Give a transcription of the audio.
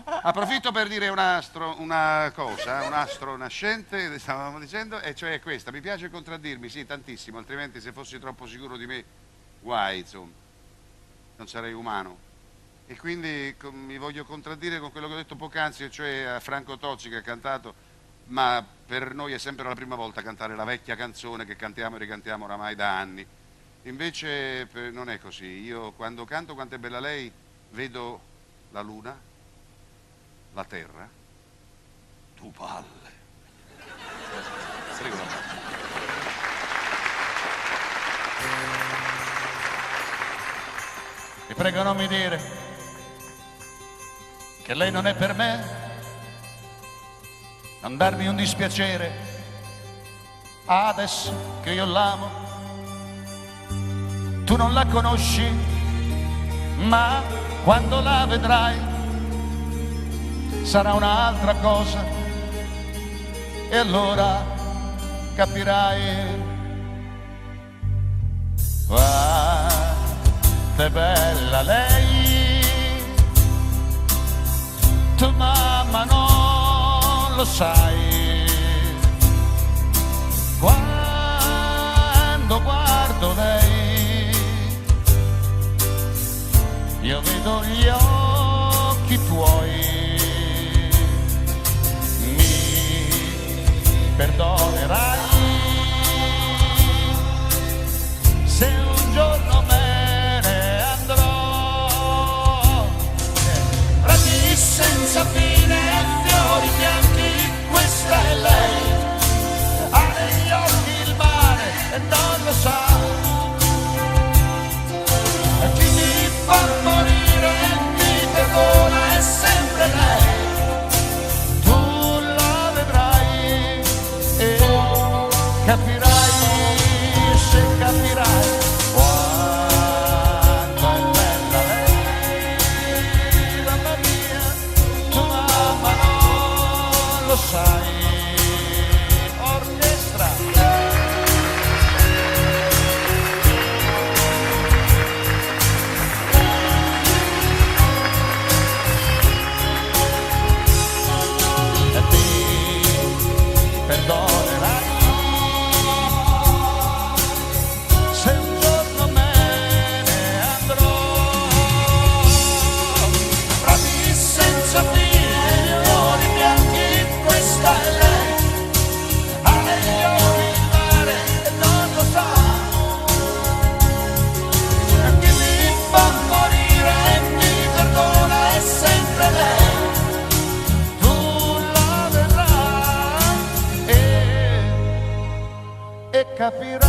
Approfitto per dire una cosa, un astro nascente, stavamo dicendo, e cioè questa. Mi piace contraddirmi, sì, tantissimo, altrimenti se fossi troppo sicuro di me, guai, insomma, non sarei umano. E quindi mi voglio contraddire con quello che ho detto poc'anzi, cioè a Franco Tozzi che ha cantato, ma per noi è sempre la prima volta cantare la vecchia canzone che cantiamo e ricantiamo oramai da anni. Invece non è così. Io quando canto Quanto è bella lei vedo la luna, la terra, tu palle. Prego la mano. Vi prego non mi dire che lei non è per me, non darmi un dispiacere adesso che io l'amo. Tu non la conosci, ma quando la vedrai sarà un'altra cosa e allora capirai. Quanto è bella lei, tu mamma non lo sai. Quando guardo lei io vedo gli occhi tuoi, mi perdonerai se un giorno me ne andrò. Raggi senza fine e fiori bianchi, questa è lei, ha negli occhi il mare e non lo sa. E chi mi fa morire e mi perdona è sempre lei. Tu la vedrai e capirai, se capirai quanto è bella lei, mamma mia, tu mamma non lo sai. Orchestra. E ti perdonerai se un giorno me ne andrò. Avrati senza fine, fiori bianchi, questa è lei, ha negli occhi il mare e non lo sa. E chi mi fa morire e mi perdona è sempre lei. Tu la vedrai e capirai.